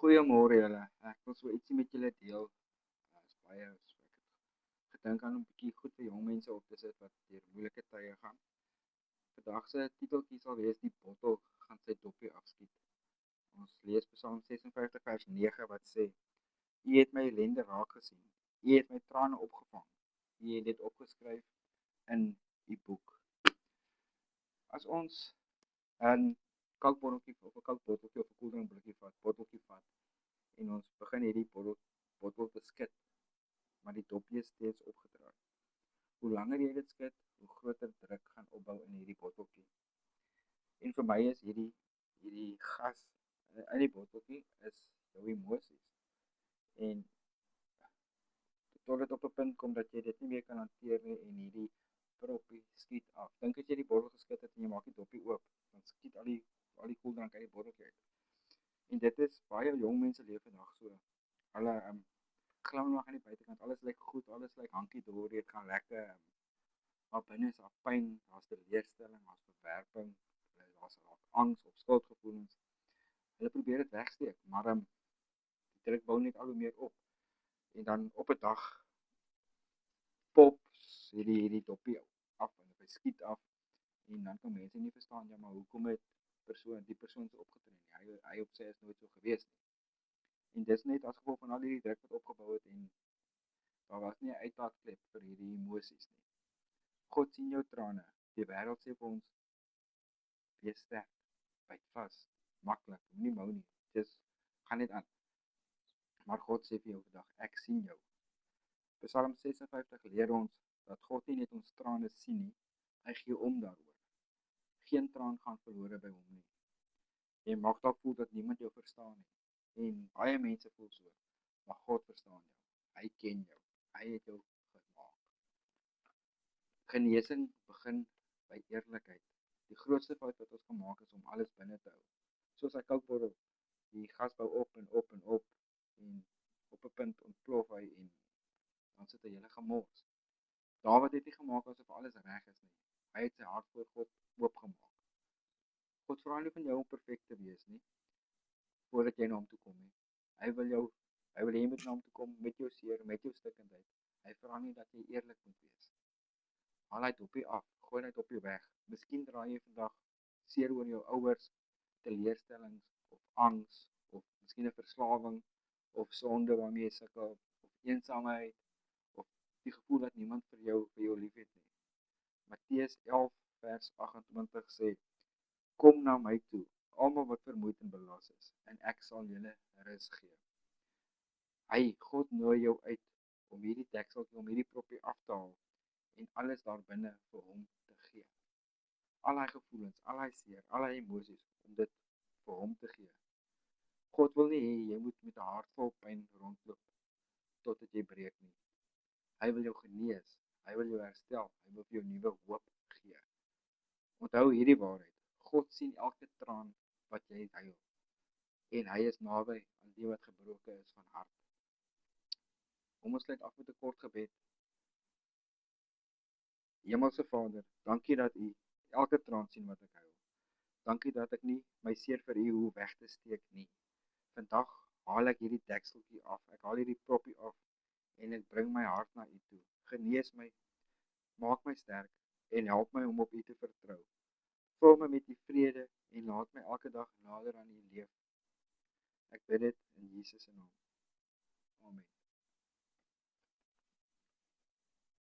Goeiemôre julle. Ek wil so ietsie met julle deel. Is baie so ek het gedink aan 'n bietjie goed vir jong mense op te sit wat deur moeilike tye gaan. Vandag se titeltjie sal wees die bottel gaan sy dopie afskiet. Ons lees Psalm 56 vers 9 wat sê: U het my ellende raak gesien. U het my trane opgevang. U het dit opgeskryf in U boek. As ons 'n kookbotteltjie of 'n kookbotteltjie of 'n koeldrinkblikkie vat en ons begin hierdie bottel te skud, maar die dopie is steeds opgedraai. Hoe langer jy dit skud, hoe groter druk gaan opbou in hierdie botteltjie. En vir my is hierdie gas in die botteltjie is jou emosies. En tot dit op 'n punt kom dat jy dit nie meer kan hanteer nie en hierdie proppie skiet af. Dink as jy die bottel geskit het en jy maak die dopie oop, dan skiet al die koeldrank uit die botteltjie uit. En dit is baie jong mense leef vandag so. Hulle glimlag aan die buitekant, alles lyk goed, alles lyk hankie-dorie, dit gaan lekker. Maar binne is daar pyn, daar's teleurstelling, daar's verwerping, daar's angs of skuldgevoelens. Hulle probeer dit wegsteek, maar die druk bou net al hoe meer op. En dan op 'n dag pop hierdie dopie af en hy skiet af en dan kan mense nie verstaan ja, maar hoekom het die persoon so opgetree nie. Hy op sy is nooit so gewees nie. En dis net as gevolg van al hierdie druk wat opgebou het en daar was nie 'n uitlaatklep vir hierdie emosies nie. God sien jou trane. Die wêreld sê vir ons, wees sterk, byt vas, maklik, moenie mou nie. Dis gaan net aan. Maar God sê vir jou vandag, ek sien jou. Psalm 56 leer ons dat God nie net ons trane sien nie, hy gee om daaroor. Geen traan gaan verlore by hom nie. Jy mag dalk voel dat niemand jou verstaan nie. En baie mense voel so, maar God verstaan jou. Hy ken jou. Hy het jou gemaak. Genesing begin by eerlikheid. Die grootste fout wat ons gemaak is om alles binne te hou. Soos hy kookbottel, die gas bou op en op en op en op 'n punt ontplof hy en dan sit hy hele gemors. Dawid het nie gemaak asof alles reg is nie. Hy het sy hart voor God oopgemaak. God vra nie van jou om perfek te wees nie, voordat jy na hom toe kom nie. Hy wil jy moet na hom toe kom met jou seer, met jou stikkindheid. Hy vra nie dat jy eerlik moet wees. Haal hy dopie af, gooi hy dopie weg. Miskien draai jy vandag seer oor jou ouers, teleurstellings of angs of miskien 'n verslawing of sonde waarmee jy sukkel of eensaamheid of die gevoel dat niemand vir jou liefhet nie. Matteus 11 vers 28 sê: Kom na my toe, almal wat vermoeid en belas is, en ek sal julle rus gee. God nooi jou uit om hierdie dekseltjie, om hierdie proppie af te haal en alles daar binne vir hom te gee. Al hy gevoelens, al hy seer, al hy emosies, om dit vir hom te gee. God wil nie hê jy moet met 'n hart vol pyn rondloop totdat jy breek nie. Hy wil jou genees, hy wil jou herstel, hy wil vir jou nuwe hoop gee. Onthou hierdie waarheid, God sien elke traan wat jy huil, en hy is naby aan die wat gebroken is van hart. Ons sluit af met 'n kort gebed. Hemelse Vader, dankie dat U elke traan sien wat ek huil. Dankie dat ek nie my seer vir U hoef weg te steek nie. Vandag haal ek hierdie dekseltjie af, ek haal hierdie proppie af, en ek bring my hart na U toe. Genees my, maak my sterk, en help my om op U te vertrou. Vul my met U vrede, en laat my elke dag nader aan U leef. Ek bid dit in Jesus se naam.